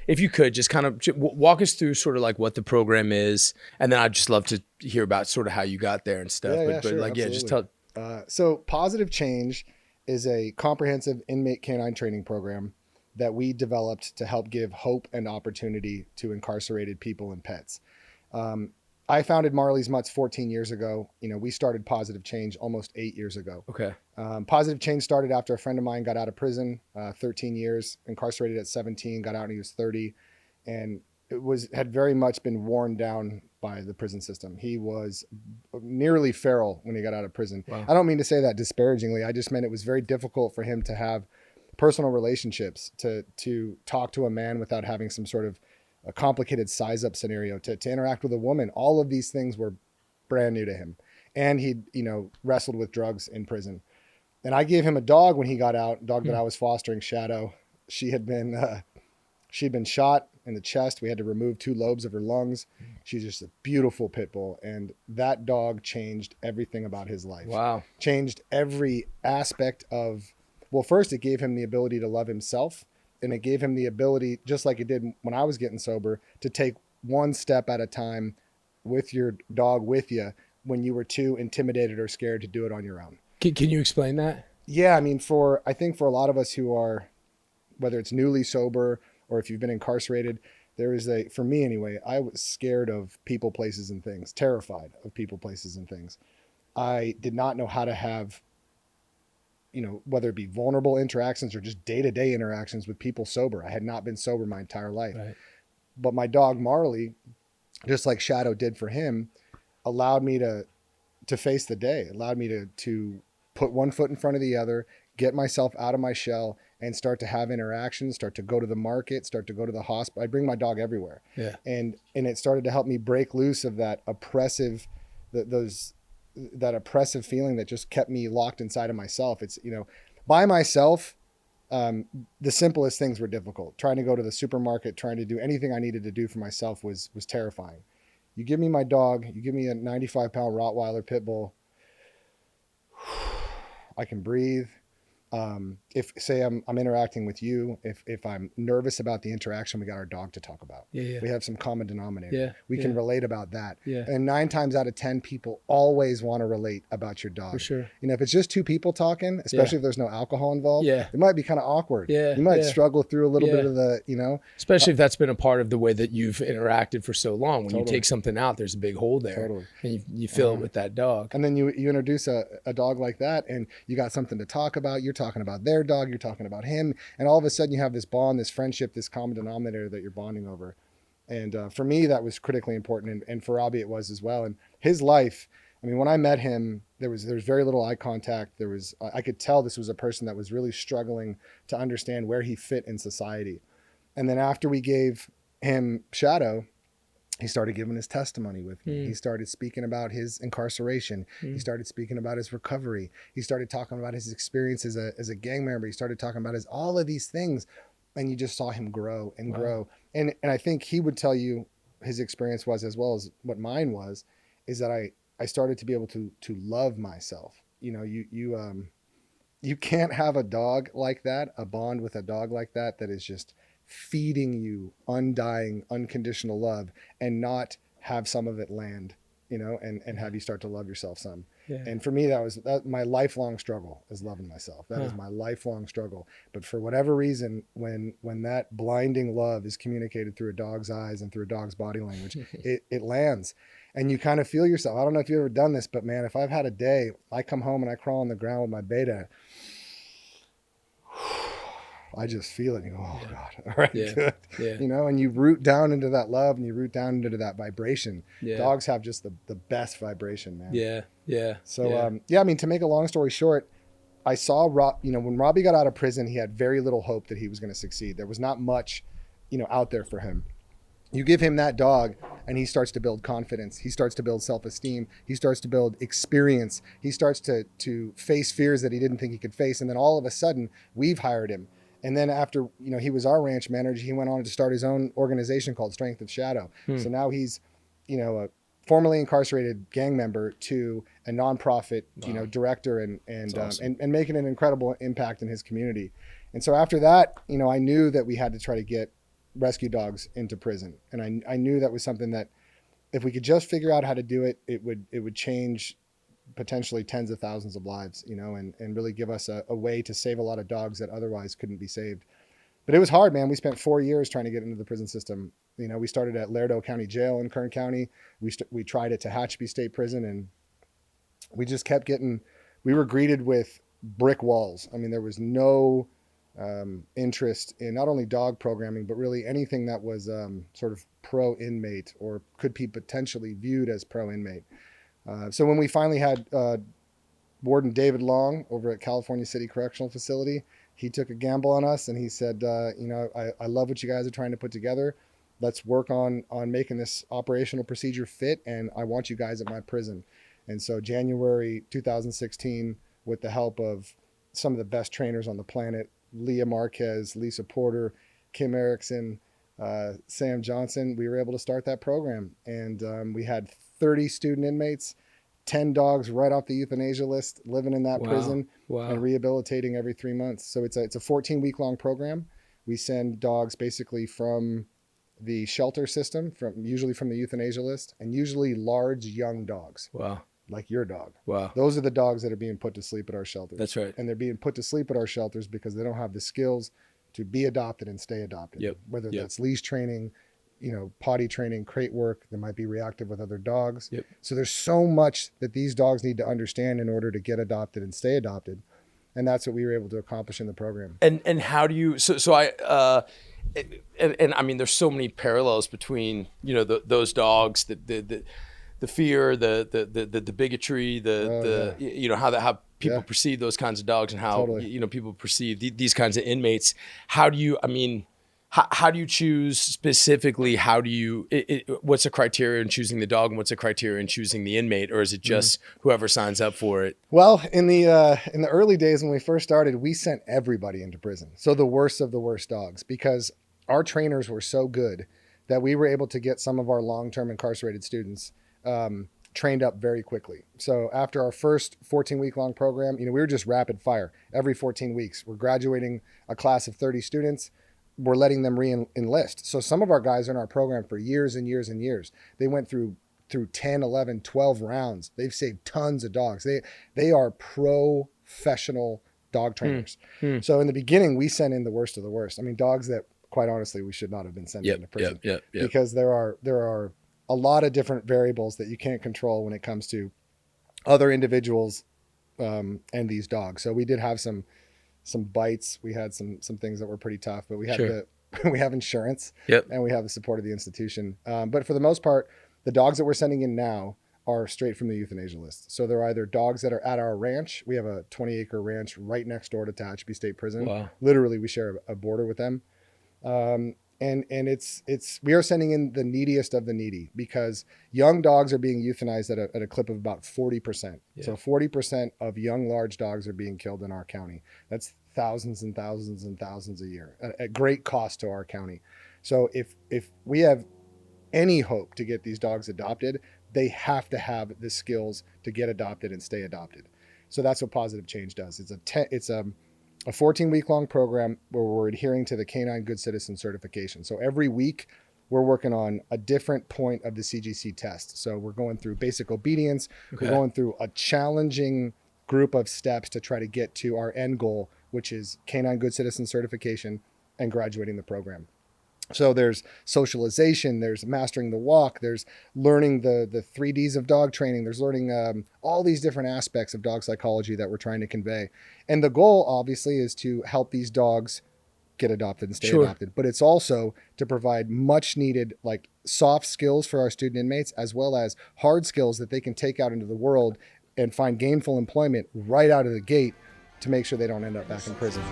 if you could just kind of walk us through sort of like what the program is, and then I'd just love to hear about sort of how you got there and stuff. Yeah, But sure, like, yeah, just absolutely. tell. So Positive Change is a comprehensive inmate canine training program that we developed to help give hope and opportunity to incarcerated people and pets. I founded Marley's Mutts 14 years ago. We started Positive Change almost 8 years ago. Okay. Positive Change started after a friend of mine got out of prison, 13 years, incarcerated at 17, got out when he was 30, and had very much been worn down by the prison system. He was nearly feral when he got out of prison. Wow. I don't mean to say that disparagingly. I just meant it was very difficult for him to have personal relationships, to talk to a man without having some sort of a complicated size up scenario, to interact with a woman. All of these things were brand new to him. And he, wrestled with drugs in prison. And I gave him a dog when he got out, a dog that I was fostering, Shadow. She'd been shot in the chest. We had to remove 2 lobes of her lungs. She's just a beautiful pit bull. And that dog changed everything about his life. Wow. Changed every aspect of, well, first it gave him the ability to love himself. And it gave him the ability, just like it did when I was getting sober, to take one step at a time with your dog with you when you were too intimidated or scared to do it on your own. Can you explain that? Yeah, I mean, I think for a lot of us who are, whether it's newly sober or if you've been incarcerated, for me anyway, I was scared of people, places, and things, terrified of people, places, and things. I did not know how to have, whether it be vulnerable interactions or just day-to-day interactions with people sober. I had not been sober my entire life. Right. But my dog, Marley, just like Shadow did for him, allowed me to face the day, allowed me to put one foot in front of the other, get myself out of my shell, and start to have interactions, start to go to the market, start to go to the hospital. I bring my dog everywhere. Yeah. And it started to help me break loose of that oppressive, that oppressive feeling that just kept me locked inside of myself. It's, by myself, the simplest things were difficult. Trying to go to the supermarket, trying to do anything I needed to do for myself was terrifying. You give me my dog, you give me a 95-pound Rottweiler pit bull, I can breathe. If say I'm interacting with you, if I'm nervous about the interaction, we got our dog to talk about. Yeah. We have some common denominator. Yeah. We can relate about that. Yeah. And 9 times out of 10, people always want to relate about your dog. For sure. If it's just 2 people talking, especially if there's no alcohol involved, it might be kind of awkward. Yeah. You might struggle through a little bit of the, Especially if that's been a part of the way that you've interacted for so long. When Totally. you take something out, there's a big hole there. Totally. And you fill it with that dog. And then you introduce a dog like that, and you got something to talk about. You're talking about their dog, you're talking about him, and all of a sudden you have this bond, this friendship, this common denominator that you're bonding over. And for me, that was critically important, and for Robbie it was as well. And his life, I mean, when I met him, there was very little eye contact. I could tell this was a person that was really struggling to understand where he fit in society. And then after we gave him Shadow, he started giving his testimony with me. He started speaking about his incarceration. He started speaking about his recovery. He started talking about his experience as a gang member. He started talking about all of these things. And you just saw him grow and grow. And I think he would tell you his experience was, as well as what mine was, is that I started to be able to love myself. You can't have a dog like that, a bond with a dog like that is just feeding you undying, unconditional love, and not have some of it land, and have you start to love yourself some. Yeah. And for me, that was my lifelong struggle, is loving myself. That is my lifelong struggle. But for whatever reason, when that blinding love is communicated through a dog's eyes and through a dog's body language, it lands. And you kind of feel yourself. I don't know if you've ever done this, but man, if I've had a day, I come home and I crawl on the ground with my beta, I just feel it. And you go, oh God, all right, good. Yeah. And you root down into that love, and you root down into that vibration. Yeah. Dogs have just the best vibration, man. Yeah. Yeah. So, I mean, to make a long story short, I saw when Robbie got out of prison, he had very little hope that he was going to succeed. There was not much, out there for him. You give him that dog and he starts to build confidence. He starts to build self-esteem. He starts to build experience. He starts to face fears that he didn't think he could face. And then all of a sudden we've hired him. And then after, he was our ranch manager, he went on to start his own organization called Strength of Shadow. So now he's, a formerly incarcerated gang member to a nonprofit, director and awesome. and making an incredible impact in his community. And so after that, I knew that we had to try to get rescue dogs into prison. And I knew that was something that if we could just figure out how to do it, it would change potentially tens of thousands of lives, you know, and really give us a way to save a lot of dogs that otherwise couldn't be saved. But it was hard, man. We spent 4 years trying to get into the prison system. You know, we started at Laredo County Jail in Kern County. We tried it to Tehachapi State Prison, and we just kept getting, we were greeted with brick walls. I mean, there was no interest in not only dog programming, but really anything that was sort of pro-inmate or could be potentially viewed as pro-inmate. So when we finally had Warden David Long over at California City Correctional Facility, he took a gamble on us and he said, you know, I love what you guys are trying to put together. Let's work on making this operational procedure fit, and I want you guys at my prison. And so January 2016, with the help of some of the best trainers on the planet, Leah Marquez, Lisa Porter, Kim Erickson, Sam Johnson, we were able to start that program. And we had 30 student inmates, 10 dogs right off the euthanasia list, living in that prison and rehabilitating every 3 months. So it's a 14-week long program. We send dogs basically from the shelter system, usually from the euthanasia list, and usually large young dogs. Wow. Like your dog. Wow. Those are the dogs that are being put to sleep at our shelters. That's right. And they're being put to sleep at our shelters because they don't have the skills to be adopted and stay adopted. Yep. Whether that's leash training, you know, potty training, crate work, they might be reactive with other dogs. Yep. So there's so much that these dogs need to understand in order to get adopted and stay adopted. And that's what we were able to accomplish in the program. And how do you, so I, and I mean, there's so many parallels between, you know, those dogs, the fear, the bigotry, you know, how people perceive those kinds of dogs, and how, you know, people perceive these kinds of inmates. How do you, I mean, how do you choose specifically? How do you, what's the criteria in choosing the dog, and what's the criteria in choosing the inmate? Or is it just whoever signs up for it? Well, in the early days when we first started, we sent everybody into prison. So the worst of the worst dogs, because our trainers were so good that we were able to get some of our long-term incarcerated students trained up very quickly. So after our first 14-week long program, you know, we were just rapid fire. Every 14 weeks, we're graduating a class of 30 students. We're letting them re-enlist. So some of our guys are in our program for years and years and years. They went through 10, 11, 12 rounds. They've saved tons of dogs. They are professional dog trainers. So in the beginning, we sent in the worst of the worst. I mean, dogs that, quite honestly, we should not have been sending into prison. Because there are a lot of different variables that you can't control when it comes to other individuals and these dogs. So we did have some bites. We had some things that were pretty tough, but we had we have insurance and we have the support of the institution. But for the most part, the dogs that we're sending in now are straight from the euthanasia list. So they're either dogs that are at our ranch. We have a 20-acre ranch right next door to Tehachapi State Prison. Wow. Literally, we share a border with them. And we are sending in the neediest of the needy, because young dogs are being euthanized at a clip of about 40%. So 40% of young large dogs are being killed in our county. That's thousands and thousands and thousands a year at great cost to our county. So if we have any hope to get these dogs adopted, they have to have the skills to get adopted and stay adopted. So that's what Pawsitive Change does. It's a 14-week long program where we're adhering to the Canine Good Citizen certification. So every week we're working on a different point of the CGC test. So we're going through basic obedience. We're going through a challenging group of steps to try to get to our end goal, which is Canine Good Citizen certification and graduating the program. So there's socialization, there's mastering the walk, there's learning the 3Ds of dog training, there's learning all these different aspects of dog psychology that we're trying to convey. And the goal, obviously, is to help these dogs get adopted and stay adopted. But it's also to provide much needed, like, soft skills for our student inmates, as well as hard skills that they can take out into the world and find gainful employment right out of the gate to make sure they don't end up back in prison.